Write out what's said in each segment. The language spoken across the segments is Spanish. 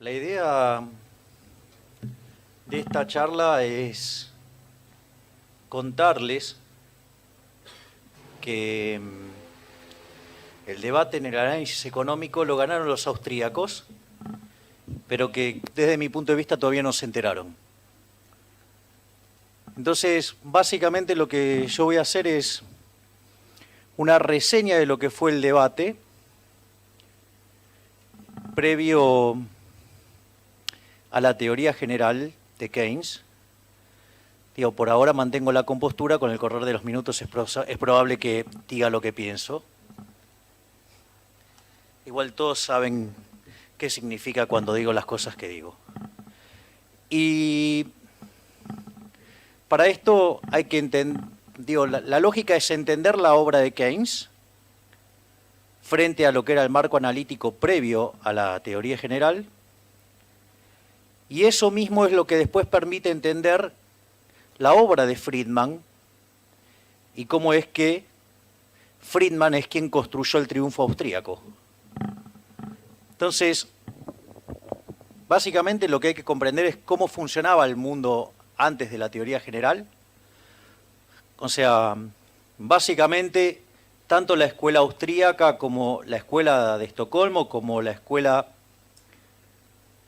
La idea de esta charla es contarles que el debate en el análisis económico lo ganaron los austríacos, pero que desde mi punto de vista todavía no se enteraron. Entonces, básicamente lo que yo voy a hacer es una reseña de lo que fue el debate previo a la teoría general de Keynes. Digo, por ahora mantengo la compostura, con el correr de los minutos es probable que diga lo que pienso. Igual todos saben qué significa cuando digo las cosas que digo. Y para esto hay que entender, la lógica es entender la obra de Keynes frente a lo que era el marco analítico previo a la teoría general, y eso mismo es lo que después permite entender la obra de Friedman y cómo es que Friedman es quien construyó el triunfo austríaco. Entonces, básicamente lo que hay que comprender es cómo funcionaba el mundo antes de la teoría general. O sea, básicamente, tanto la escuela austríaca como la escuela de Estocolmo, como la escuela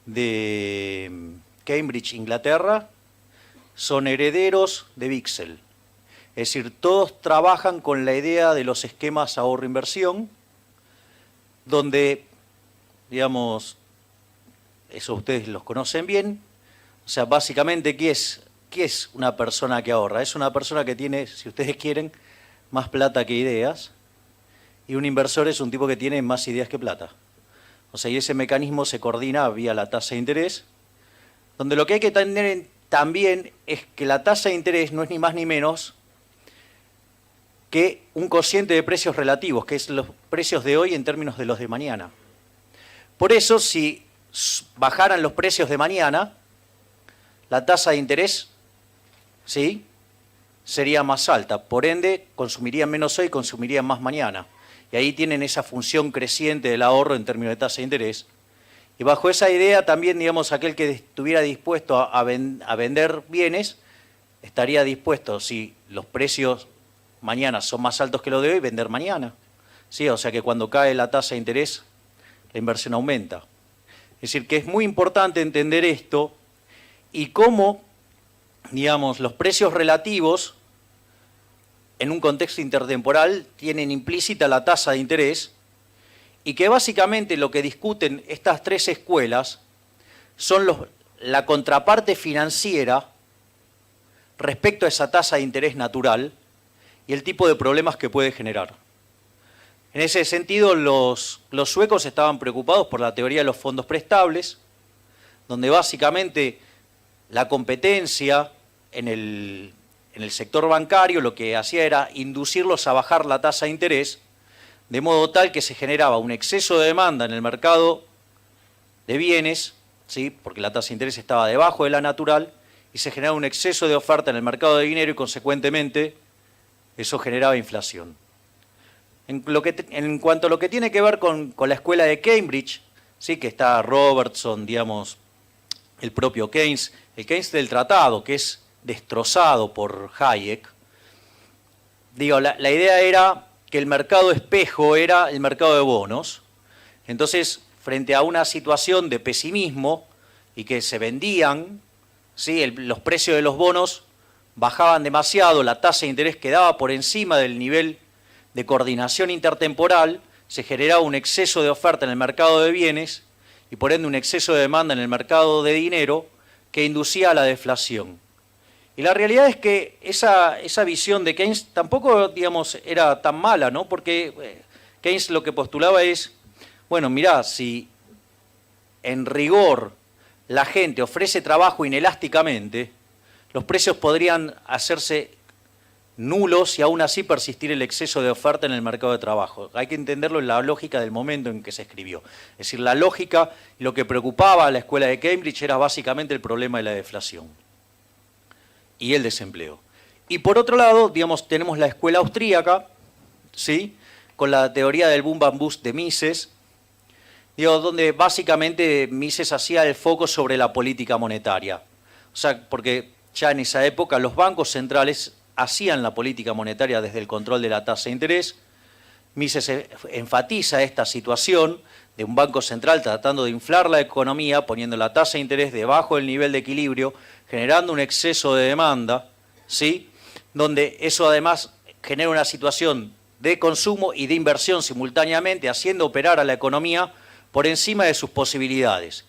de Cambridge, Inglaterra, son herederos de Wicksell. Es decir, todos trabajan con la idea de los esquemas ahorro-inversión, donde, digamos, eso ustedes los conocen bien. O sea, básicamente, ¿qué es una persona que ahorra? Es una persona que tiene, si ustedes quieren, más plata que ideas, y un inversor es un tipo que tiene más ideas que plata. O sea, y ese mecanismo se coordina vía la tasa de interés, donde lo que hay que tener también es que la tasa de interés no es ni más ni menos que un cociente de precios relativos, que es los precios de hoy en términos de los de mañana. Por eso, si bajaran los precios de mañana, la tasa de interés, ¿sí?, sería más alta. Por ende, consumirían menos hoy, consumirían más mañana. Y ahí tienen esa función creciente del ahorro en términos de tasa de interés. Y bajo esa idea también, digamos, aquel que estuviera dispuesto a vender bienes, estaría dispuesto, si los precios mañana son más altos que los de hoy, vender mañana. ¿Sí? O sea que cuando cae la tasa de interés, la inversión aumenta. Es decir, que es muy importante entender esto y cómo, digamos, los precios relativos en un contexto intertemporal tienen implícita la tasa de interés, y que básicamente lo que discuten estas tres escuelas son la contraparte financiera respecto a esa tasa de interés natural y el tipo de problemas que puede generar. En ese sentido, los suecos estaban preocupados por la teoría de los fondos prestables, donde básicamente la competencia en el sector bancario lo que hacía era inducirlos a bajar la tasa de interés, de modo tal que se generaba un exceso de demanda en el mercado de bienes, ¿sí?, porque la tasa de interés estaba debajo de la natural, y se generaba un exceso de oferta en el mercado de dinero y consecuentemente eso generaba inflación. En cuanto a lo que tiene que ver con la escuela de Cambridge, ¿sí?, que está Robertson, digamos, el propio Keynes, el Keynes del tratado, que es destrozado por Hayek. Digo, la idea era que el mercado espejo era el mercado de bonos. Entonces, frente a una situación de pesimismo y que se vendían, ¿sí?, los precios de los bonos bajaban demasiado, la tasa de interés quedaba por encima del nivel de coordinación intertemporal, se generaba un exceso de oferta en el mercado de bienes y por ende un exceso de demanda en el mercado de dinero que inducía a la deflación. Y la realidad es que esa visión de Keynes tampoco, digamos, era tan mala, ¿no? Porque Keynes lo que postulaba es, bueno, mirá, si en rigor la gente ofrece trabajo inelásticamente, los precios podrían hacerse nulos y aún así persistir el exceso de oferta en el mercado de trabajo. Hay que entenderlo en la lógica del momento en que se escribió. Es decir, la lógica, lo que preocupaba a la escuela de Cambridge era básicamente el problema de la deflación y el desempleo. Y por otro lado, digamos, tenemos la escuela austríaca, ¿sí?, con la teoría del boom and bust de Mises, Digo, donde básicamente Mises hacía el foco sobre la política monetaria. O sea, porque ya en esa época los bancos centrales hacían la política monetaria desde el control de la tasa de interés. Mises enfatiza esta situación de un banco central tratando de inflar la economía, poniendo la tasa de interés debajo del nivel de equilibrio, generando un exceso de demanda, ¿sí? Donde eso además genera una situación de consumo y de inversión simultáneamente, haciendo operar a la economía por encima de sus posibilidades,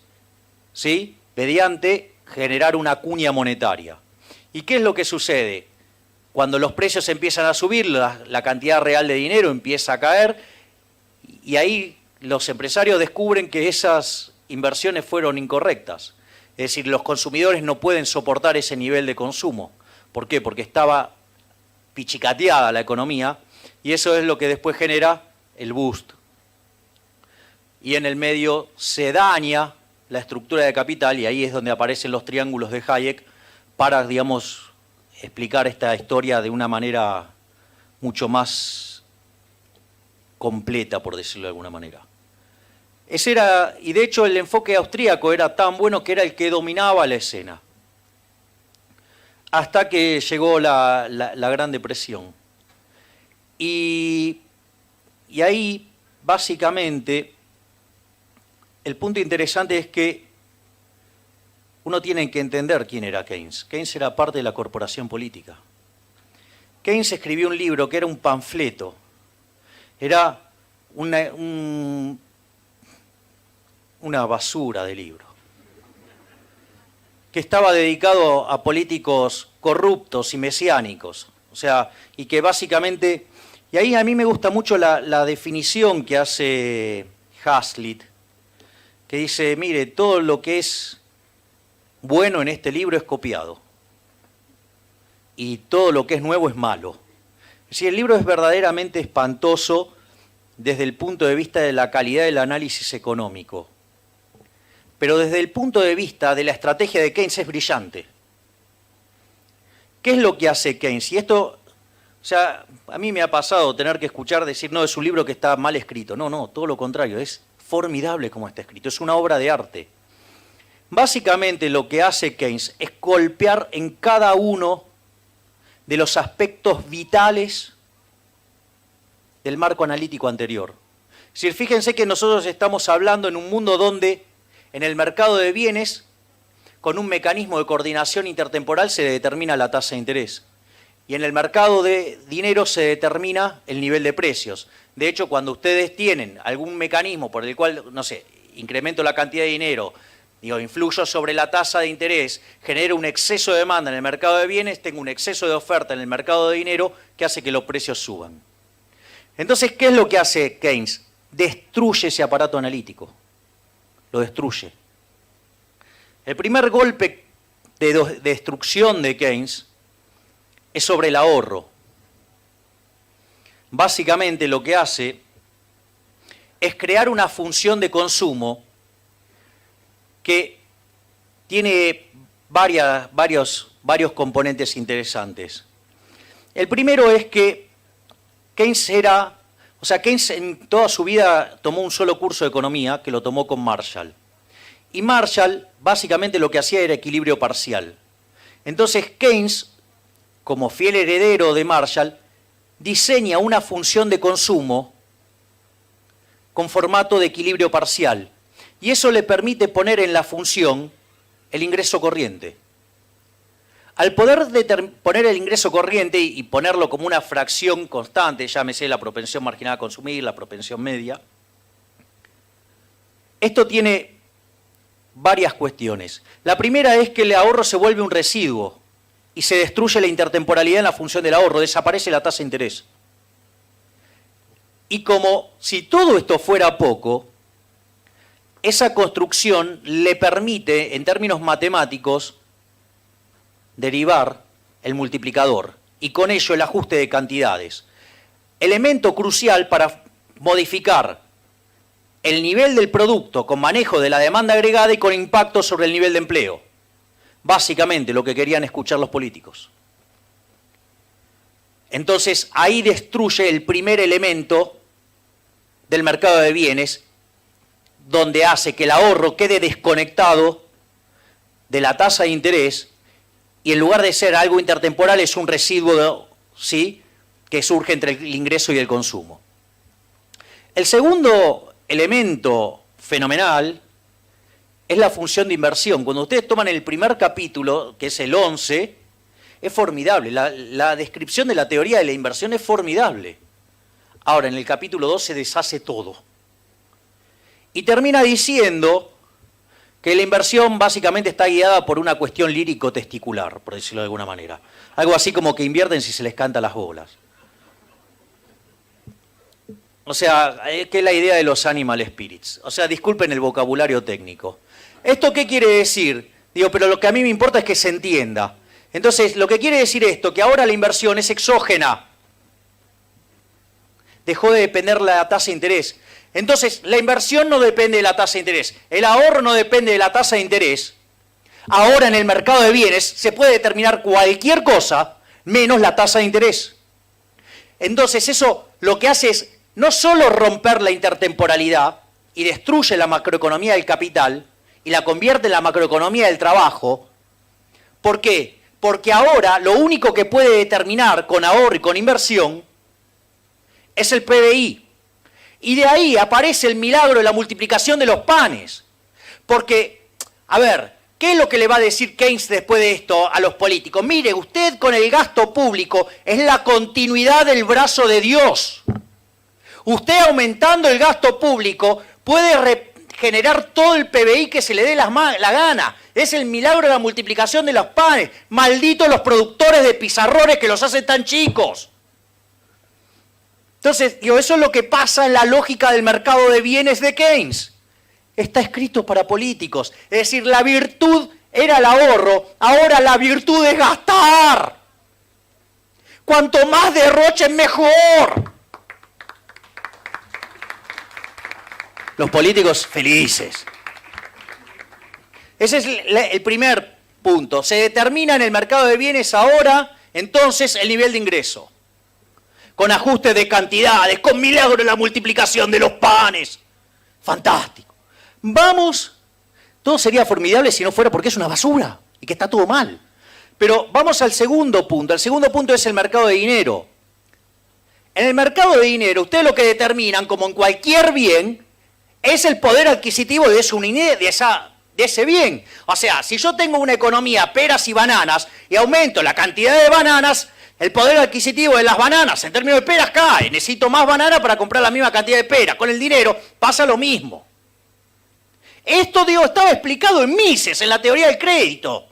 ¿sí? Mediante generar una cuña monetaria. ¿Y qué es lo que sucede? Cuando los precios empiezan a subir, la cantidad real de dinero empieza a caer y ahí los empresarios descubren que esas inversiones fueron incorrectas. Es decir, los consumidores no pueden soportar ese nivel de consumo. ¿Por qué? Porque estaba pichicateada la economía y eso es lo que después genera el boost. Y en el medio se daña la estructura de capital y ahí es donde aparecen los triángulos de Hayek para, digamos, explicar esta historia de una manera mucho más completa, por decirlo de alguna manera. Ese era, y de hecho el enfoque austríaco era tan bueno que era el que dominaba la escena. Hasta que llegó la Gran Depresión. Y ahí, básicamente, el punto interesante es que uno tiene que entender quién era Keynes. Keynes era parte de la corporación política. Keynes escribió un libro que era un panfleto. Era una basura de libro. Que estaba dedicado a políticos corruptos y mesiánicos. O sea, y que básicamente... Y ahí a mí me gusta mucho la definición que hace Hazlitt, que dice, mire, todo lo que es bueno en este libro es copiado. Y todo lo que es nuevo es malo. Es decir, el libro es verdaderamente espantoso desde el punto de vista de la calidad del análisis económico. Pero desde el punto de vista de la estrategia de Keynes es brillante. ¿Qué es lo que hace Keynes? Y esto, o sea, a mí me ha pasado tener que escuchar decir, no, es un libro que está mal escrito. No, no, todo lo contrario, es formidable como está escrito, es una obra de arte. Básicamente lo que hace Keynes es golpear en cada uno de los aspectos vitales del marco analítico anterior. Es decir, fíjense que nosotros estamos hablando en un mundo donde en el mercado de bienes, con un mecanismo de coordinación intertemporal se determina la tasa de interés. Y en el mercado de dinero se determina el nivel de precios. De hecho, cuando ustedes tienen algún mecanismo por el cual, no sé, incremento la cantidad de dinero, digo, influyo sobre la tasa de interés, genero un exceso de demanda en el mercado de bienes, tengo un exceso de oferta en el mercado de dinero que hace que los precios suban. Entonces, ¿qué es lo que hace Keynes? Destruye ese aparato analítico. Lo destruye. El primer golpe de destrucción de Keynes es sobre el ahorro. Básicamente lo que hace es crear una función de consumo que tiene varios componentes interesantes. El primero es que Keynes Keynes en toda su vida tomó un solo curso de economía, que lo tomó con Marshall. Y Marshall básicamente lo que hacía era equilibrio parcial. Entonces Keynes, como fiel heredero de Marshall, diseña una función de consumo con formato de equilibrio parcial. Y eso le permite poner en la función el ingreso corriente. Al poder poner el ingreso corriente y ponerlo como una fracción constante, llámese la propensión marginal a consumir, la propensión media, esto tiene varias cuestiones. La primera es que el ahorro se vuelve un residuo y se destruye la intertemporalidad en la función del ahorro, desaparece la tasa de interés. Y como si todo esto fuera poco, esa construcción le permite, en términos matemáticos, derivar el multiplicador y con ello el ajuste de cantidades. Elemento crucial para modificar el nivel del producto con manejo de la demanda agregada y con impacto sobre el nivel de empleo. Básicamente lo que querían escuchar los políticos. Entonces ahí destruye el primer elemento del mercado de bienes, donde hace que el ahorro quede desconectado de la tasa de interés y en lugar de ser algo intertemporal es un residuo, ¿sí?, que surge entre el ingreso y el consumo. El segundo elemento fenomenal es la función de inversión. Cuando ustedes toman el primer capítulo, que es el 11, es formidable. La descripción de la teoría de la inversión es formidable. Ahora, en el capítulo 2 se deshace todo. Y termina diciendo que la inversión básicamente está guiada por una cuestión lírico-testicular, por decirlo de alguna manera. Algo así como que invierten si se les canta las bolas. O sea, que es la idea de los animal spirits. O sea, disculpen el vocabulario técnico. ¿Esto qué quiere decir? Digo, pero lo que a mí me importa es que se entienda. Entonces, lo que quiere decir esto, que ahora la inversión es exógena. Dejó de depender de la tasa de interés. Entonces, la inversión no depende de la tasa de interés. El ahorro no depende de la tasa de interés. Ahora en el mercado de bienes se puede determinar cualquier cosa menos la tasa de interés. Entonces, eso lo que hace es no solo romper la intertemporalidad y destruye la macroeconomía del capital y la convierte en la macroeconomía del trabajo. ¿Por qué? Porque ahora lo único que puede determinar con ahorro y con inversión es el PBI. Y de ahí aparece el milagro de la multiplicación de los panes. Porque, a ver, ¿qué es lo que le va a decir Keynes después de esto a los políticos? Mire, usted con el gasto público es la continuidad del brazo de Dios. Usted aumentando el gasto público puede generar todo el PBI que se le dé la gana. Es el milagro de la multiplicación de los panes. Malditos los productores de pizarrones que los hacen tan chicos. Entonces, digo, eso es lo que pasa en la lógica del mercado de bienes de Keynes. Está escrito para políticos. Es decir, la virtud era el ahorro, ahora la virtud es gastar. Cuanto más derrochen, mejor. Los políticos felices. Ese es el primer punto. Se determina en el mercado de bienes ahora, entonces, el nivel de ingreso. Con ajustes de cantidades, con milagro de la multiplicación de los panes. Fantástico. Vamos, todo sería formidable si no fuera porque es una basura y que está todo mal. Pero vamos al segundo punto. El segundo punto es el mercado de dinero. En el mercado de dinero, ustedes lo que determinan, como en cualquier bien, es el poder adquisitivo de ese bien. O sea, si yo tengo una economía peras y bananas y aumento la cantidad de bananas, el poder adquisitivo de las bananas en términos de peras cae. Necesito más banana para comprar la misma cantidad de peras. Con el dinero pasa lo mismo. Esto, digo, estaba explicado en Mises, en la teoría del crédito.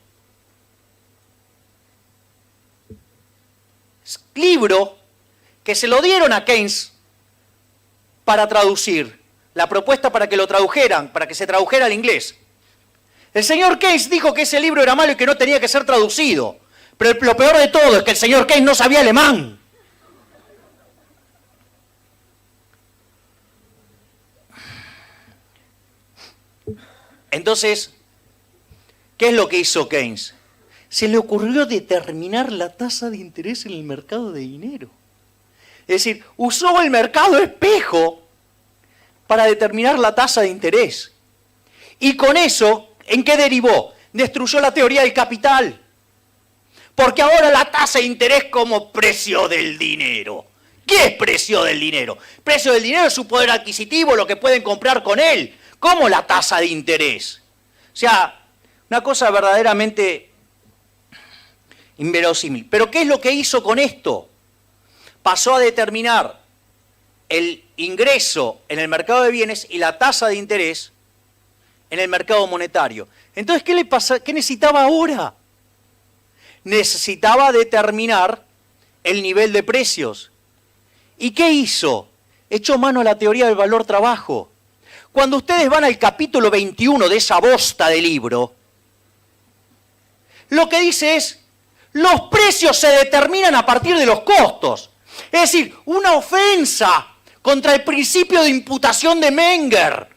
Libro que se lo dieron a Keynes para traducir. La propuesta para que lo tradujeran, para que se tradujera al inglés. El señor Keynes dijo que ese libro era malo y que no tenía que ser traducido. Pero lo peor de todo es que el señor Keynes no sabía alemán. Entonces, ¿qué es lo que hizo Keynes? Se le ocurrió determinar la tasa de interés en el mercado de dinero. Es decir, usó el mercado espejo para determinar la tasa de interés. Y con eso, ¿en qué derivó? Destruyó la teoría del capital. Porque ahora la tasa de interés como precio del dinero. ¿Qué es precio del dinero? Precio del dinero es su poder adquisitivo, lo que pueden comprar con él. ¿Cómo la tasa de interés? O sea, una cosa verdaderamente inverosímil. ¿Pero qué es lo que hizo con esto? Pasó a determinar el ingreso en el mercado de bienes y la tasa de interés en el mercado monetario. Entonces, ¿qué necesitaba ahora? Necesitaba determinar el nivel de precios. ¿Y qué hizo? Echó mano a la teoría del valor trabajo. Cuando ustedes van al capítulo 21 de esa bosta de libro, lo que dice es, los precios se determinan a partir de los costos. Es decir, una ofensa contra el principio de imputación de Menger.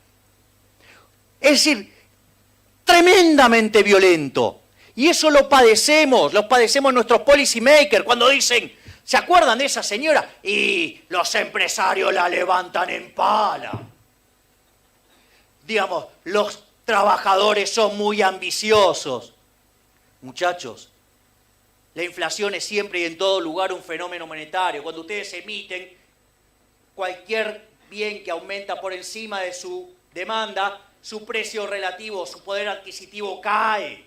Es decir, tremendamente violento. Y eso lo padecemos nuestros policy makers cuando dicen, ¿se acuerdan de esa señora? Y los empresarios la levantan en pala. digamos, los trabajadores son muy ambiciosos. Muchachos, la inflación es siempre y en todo lugar un fenómeno monetario. Cuando ustedes emiten cualquier bien que aumenta por encima de su demanda, su precio relativo, su poder adquisitivo cae.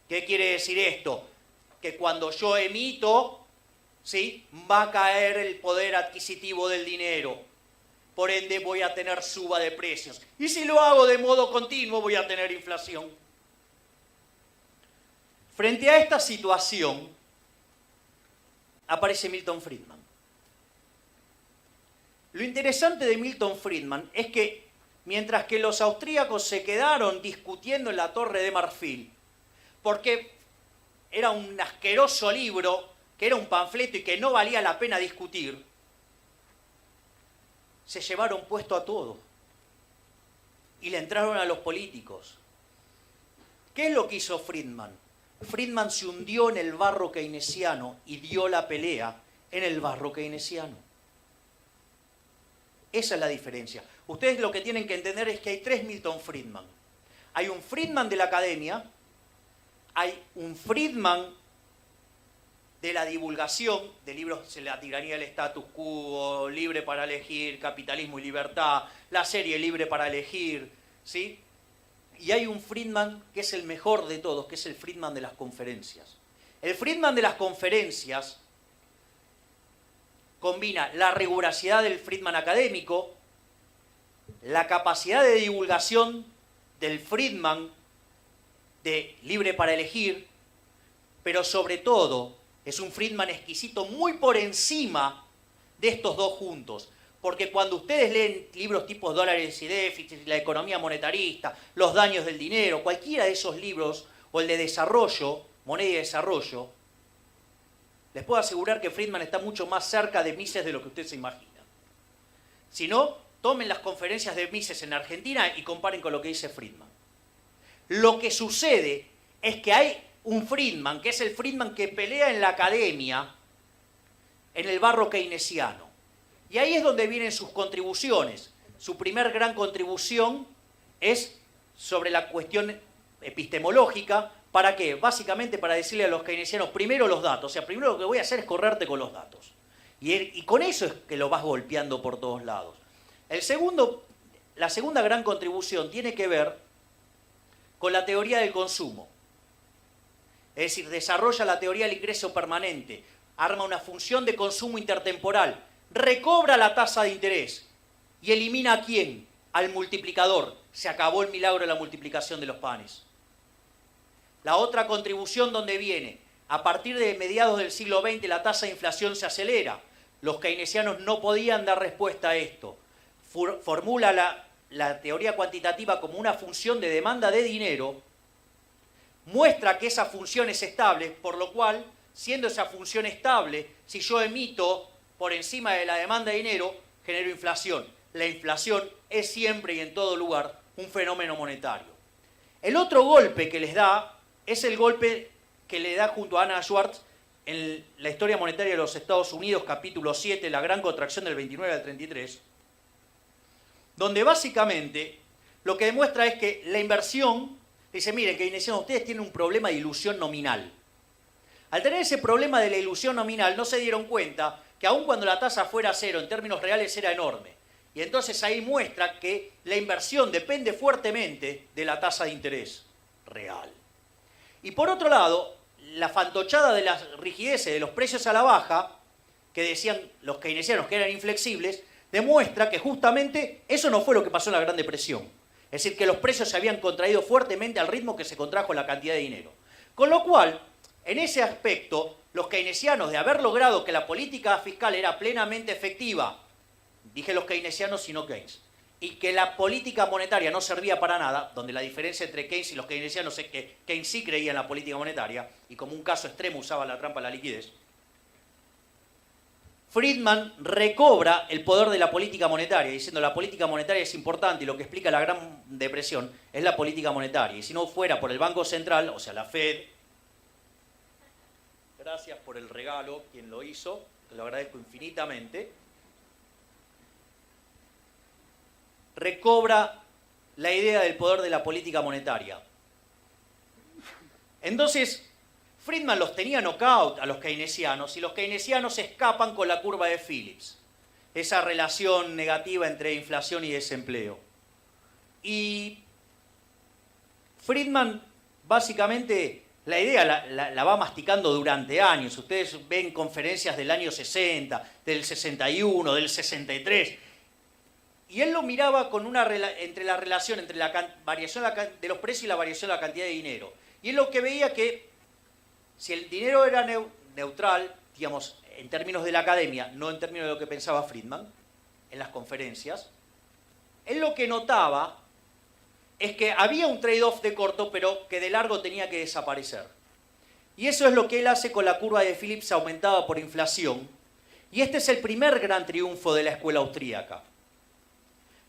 ¿Qué quiere decir esto? Que cuando yo emito, ¿sí?, va a caer el poder adquisitivo del dinero. Por ende, voy a tener suba de precios. Y si lo hago de modo continuo, voy a tener inflación. Frente a esta situación, aparece Milton Friedman. Lo interesante de Milton Friedman es que, mientras que los austríacos se quedaron discutiendo en la Torre de Marfil, porque era un asqueroso libro, que era un panfleto y que no valía la pena discutir, se llevaron puesto a todo y le entraron a los políticos. ¿Qué es lo que hizo Friedman? Friedman se hundió en el barro keynesiano y dio la pelea en el barro keynesiano. Esa es la diferencia. Ustedes lo que tienen que entender es que hay tres Milton Friedman. Hay un Friedman de la academia, hay un Friedman de la divulgación de libros, La tiranía del status quo, Libre para elegir, Capitalismo y libertad, la serie Libre para elegir, ¿sí? Y hay un Friedman que es el mejor de todos, que es el Friedman de las conferencias. El Friedman de las conferencias combina la rigurosidad del Friedman académico, la capacidad de divulgación del Friedman de Libre para elegir, pero sobre todo es un Friedman exquisito muy por encima de estos dos juntos. Porque cuando ustedes leen libros tipo Dólares y déficit, la economía monetarista, los daños del dinero, cualquiera de esos libros, o el de desarrollo, moneda y desarrollo, les puedo asegurar que Friedman está mucho más cerca de Mises de lo que usted se imagina. Si no, tomen las conferencias de Mises en Argentina y comparen con lo que dice Friedman. Lo que sucede es que hay un Friedman, que es el Friedman que pelea en la academia, en el barro keynesiano. Y ahí es donde vienen sus contribuciones. Su primer gran contribución es sobre la cuestión epistemológica. ¿Para qué? Básicamente para decirle a los keynesianos, primero los datos. O sea, primero lo que voy a hacer es correrte con los datos. Y con eso es que lo vas golpeando por todos lados. La segunda gran contribución tiene que ver con la teoría del consumo. Es decir, desarrolla la teoría del ingreso permanente, arma una función de consumo intertemporal, recobra la tasa de interés y elimina ¿a quién? Al multiplicador. Se acabó el milagro de la multiplicación de los panes. La otra contribución donde viene, a partir de mediados del siglo XX la tasa de inflación se acelera. Los keynesianos no podían dar respuesta a esto. Formula la teoría cuantitativa como una función de demanda de dinero, muestra que esa función es estable, por lo cual, siendo esa función estable, si yo emito por encima de la demanda de dinero, genero inflación. La inflación es siempre y en todo lugar un fenómeno monetario. El otro golpe que les da es el golpe que le da junto a Anna Schwartz en la historia monetaria de los Estados Unidos, capítulo 7, la gran contracción del 29 al 33, donde básicamente lo que demuestra es que la inversión, dice, miren, keynesianos, ustedes tienen un problema de ilusión nominal. Al tener ese problema de la ilusión nominal, no se dieron cuenta que aun cuando la tasa fuera cero, en términos reales era enorme. Y entonces ahí muestra que la inversión depende fuertemente de la tasa de interés real. Y por otro lado, la fantochada de las rigideces de los precios a la baja, que decían los keynesianos que eran inflexibles, demuestra que justamente eso no fue lo que pasó en la Gran Depresión. Es decir, que los precios se habían contraído fuertemente al ritmo que se contrajo la cantidad de dinero. Con lo cual, en ese aspecto, los keynesianos, de haber logrado que la política fiscal era plenamente efectiva, dije los keynesianos y no Keynes, y que la política monetaria no servía para nada, donde la diferencia entre Keynes y los keynesianos es que Keynes sí creía en la política monetaria, y como un caso extremo usaba la trampa de la liquidez, Friedman recobra el poder de la política monetaria, diciendo la política monetaria es importante y lo que explica la Gran Depresión es la política monetaria. Y si no fuera por el Banco Central, o sea, la Fed, gracias por el regalo, quien lo hizo, que lo agradezco infinitamente, recobra la idea del poder de la política monetaria. Entonces, Friedman los tenía knockout a los keynesianos y los keynesianos escapan con la curva de Phillips, esa relación negativa entre inflación y desempleo. Y Friedman, básicamente, la idea la va masticando durante años. Ustedes ven conferencias del año 60, del 61, del 63. Y él lo miraba con entre la relación entre la variación de los precios y la variación de la cantidad de dinero. Y él lo que veía que si el dinero era neutral, digamos, en términos de la academia, no en términos de lo que pensaba Friedman en las conferencias, él lo que notaba es que había un trade-off de corto, pero que de largo tenía que desaparecer. Y eso es lo que él hace con la curva de Phillips aumentada por inflación. Y este es el primer gran triunfo de la escuela austríaca.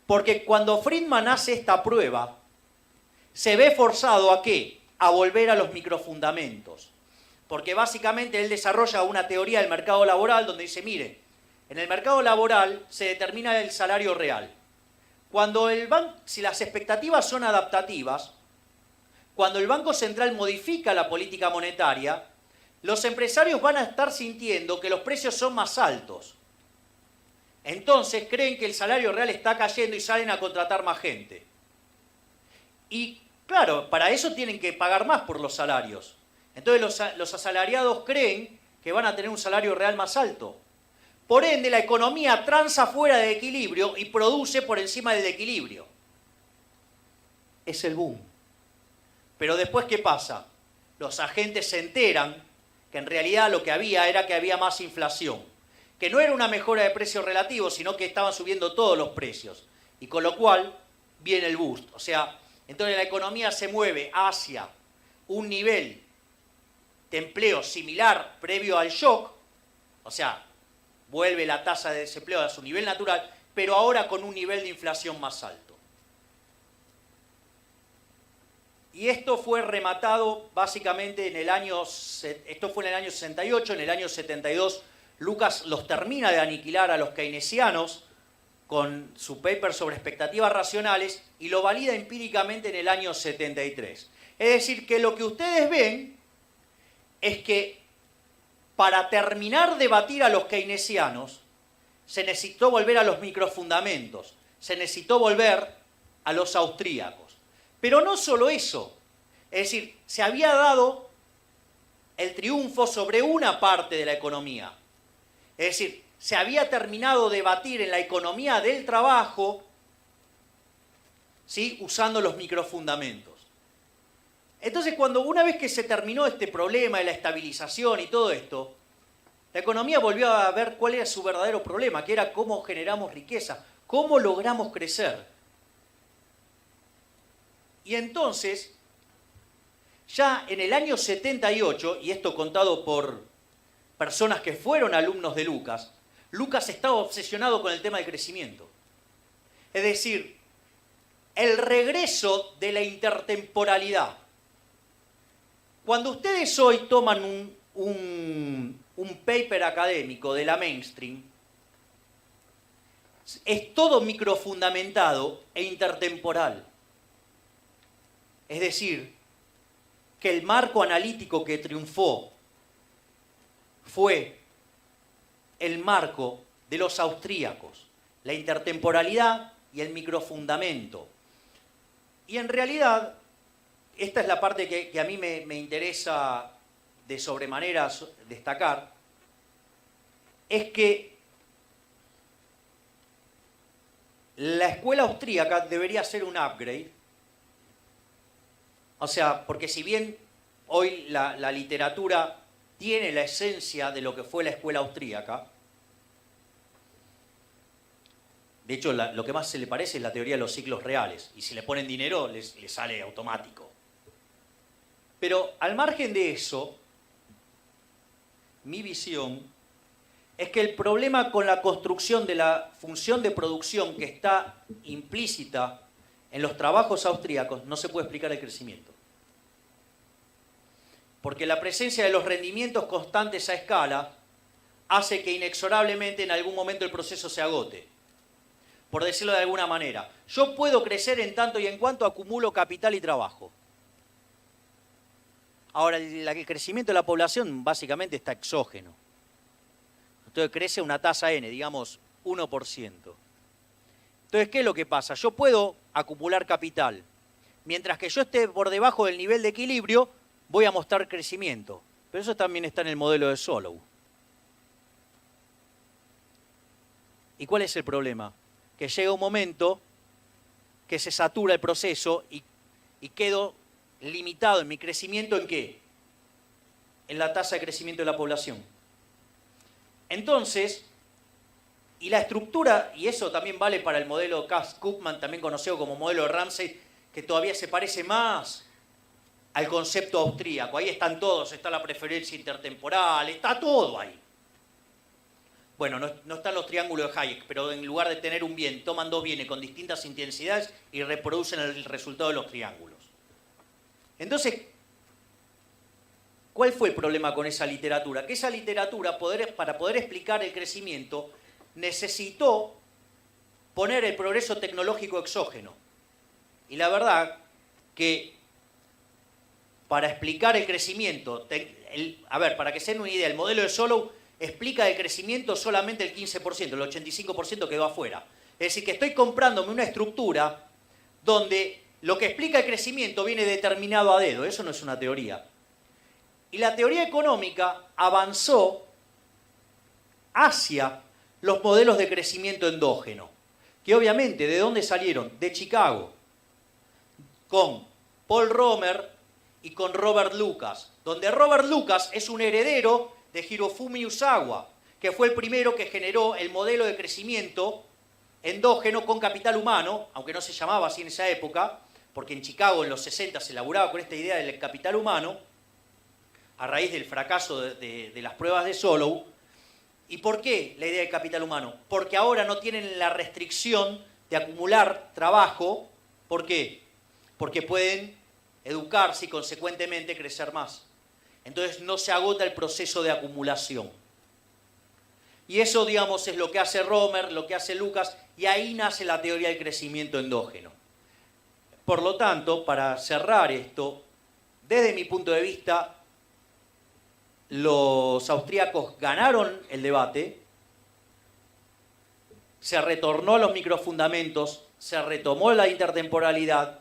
Porque cuando Friedman hace esta prueba, se ve forzado ¿a qué? A volver a los microfundamentos. Porque básicamente él desarrolla una teoría del mercado laboral donde dice, mire, en el mercado laboral se determina el salario real. Cuando si las expectativas son adaptativas, cuando el Banco Central modifica la política monetaria, los empresarios van a estar sintiendo que los precios son más altos. Entonces creen que el salario real está cayendo y salen a contratar más gente. Y claro, para eso tienen que pagar más por los salarios. Entonces los asalariados creen que van a tener un salario real más alto. Por ende, la economía transa fuera de equilibrio y produce por encima del equilibrio. Es el boom. Pero después, ¿qué pasa? Los agentes se enteran que en realidad lo que había era que había más inflación. Que no era una mejora de precios relativos, sino que estaban subiendo todos los precios. Y con lo cual viene el boost. O sea, entonces la economía se mueve hacia un nivel de empleo similar previo al shock, o sea, vuelve la tasa de desempleo a su nivel natural, pero ahora con un nivel de inflación más alto. Y esto fue rematado básicamente en el año 68, en el año 72, Lucas los termina de aniquilar a los keynesianos con su paper sobre expectativas racionales y lo valida empíricamente en el año 73. Es decir, que lo que ustedes ven es que para terminar de batir a los keynesianos se necesitó volver a los microfundamentos, se necesitó volver a los austríacos. Pero no solo eso, es decir, se había dado el triunfo sobre una parte de la economía. Es decir, se había terminado de batir en la economía del trabajo, ¿sí?, usando los microfundamentos. Entonces, una vez que se terminó este problema de la estabilización y todo esto, la economía volvió a ver cuál era su verdadero problema, que era cómo generamos riqueza, cómo logramos crecer. Y entonces, ya en el año 78, y esto contado por personas que fueron alumnos de Lucas, Lucas estaba obsesionado con el tema del crecimiento. Es decir, el regreso de la intertemporalidad. Cuando ustedes hoy toman un paper académico de la mainstream, es todo microfundamentado e intertemporal. Es decir, que el marco analítico que triunfó fue el marco de los austríacos, la intertemporalidad y el microfundamento. Y en realidad, esta es la parte que a mí me interesa de sobremanera destacar, es que la escuela austríaca debería ser un upgrade. O sea, porque si bien hoy la literatura tiene la esencia de lo que fue la escuela austríaca, de hecho lo que más se le parece es la teoría de los ciclos reales, y si le ponen dinero les sale automático. Pero al margen de eso, mi visión es que el problema con la construcción de la función de producción que está implícita en los trabajos austríacos no se puede explicar el crecimiento. Porque la presencia de los rendimientos constantes a escala hace que inexorablemente en algún momento el proceso se agote. por decirlo de alguna manera. Yo puedo crecer en tanto y en cuanto acumulo capital y trabajo. Ahora, el crecimiento de la población básicamente está exógeno. Entonces crece una tasa N, digamos 1%. Entonces, ¿qué es lo que pasa? Yo puedo acumular capital. Mientras que yo esté por debajo del nivel de equilibrio, voy a mostrar crecimiento. Pero eso también está en el modelo de Solow. ¿Y cuál es el problema? Que llega un momento que se satura el proceso y quedo limitado en mi crecimiento, ¿en qué? En la tasa de crecimiento de la población. Entonces, y la estructura, y eso también vale para el modelo Kass-Koopman, también conocido como modelo de Ramsey, que todavía se parece más al concepto austríaco. Ahí están todos, está la preferencia intertemporal, está todo ahí. Bueno, no están los triángulos de Hayek, pero en lugar de tener un bien, toman dos bienes con distintas intensidades y reproducen el resultado de los triángulos. Entonces, ¿cuál fue el problema con esa literatura? Que esa literatura, para poder explicar el crecimiento, necesitó poner el progreso tecnológico exógeno. Y la verdad que para explicar el crecimiento, para que se den una idea, el modelo de Solow explica el crecimiento solamente el 15%, el 85% quedó afuera. Es decir, que estoy comprándome una estructura donde lo que explica el crecimiento viene determinado a dedo. Eso no es una teoría. Y la teoría económica avanzó hacia los modelos de crecimiento endógeno, que obviamente, ¿de dónde salieron? De Chicago, con Paul Romer y con Robert Lucas, donde Robert Lucas es un heredero de Hirofumi Usawa, que fue el primero que generó el modelo de crecimiento endógeno con capital humano, aunque no se llamaba así en esa época, porque en Chicago en los 60 se elaboraba con esta idea del capital humano, a raíz del fracaso de las pruebas de Solow. ¿Y por qué la idea del capital humano? Porque ahora no tienen la restricción de acumular trabajo. ¿Por qué? Porque pueden educarse y consecuentemente crecer más. Entonces no se agota el proceso de acumulación. Y eso, digamos, es lo que hace Romer, lo que hace Lucas, y ahí nace la teoría del crecimiento endógeno. Por lo tanto, para cerrar esto, desde mi punto de vista, los austríacos ganaron el debate, se retornó a los microfundamentos, se retomó la intertemporalidad,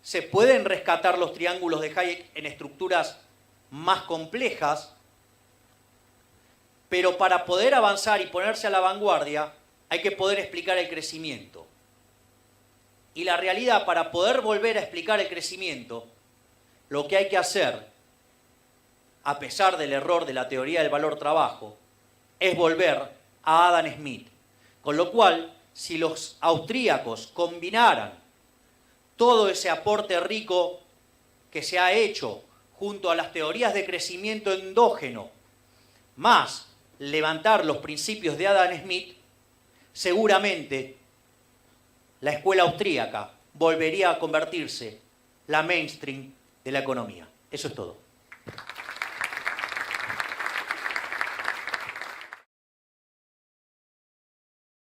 se pueden rescatar los triángulos de Hayek en estructuras más complejas, pero para poder avanzar y ponerse a la vanguardia hay que poder explicar el crecimiento. Y la realidad, para poder volver a explicar el crecimiento, lo que hay que hacer, a pesar del error de la teoría del valor trabajo, es volver a Adam Smith. Con lo cual, si los austríacos combinaran todo ese aporte rico que se ha hecho junto a las teorías de crecimiento endógeno, más levantar los principios de Adam Smith, seguramente la escuela austríaca volvería a convertirse la mainstream de la economía. Eso es todo.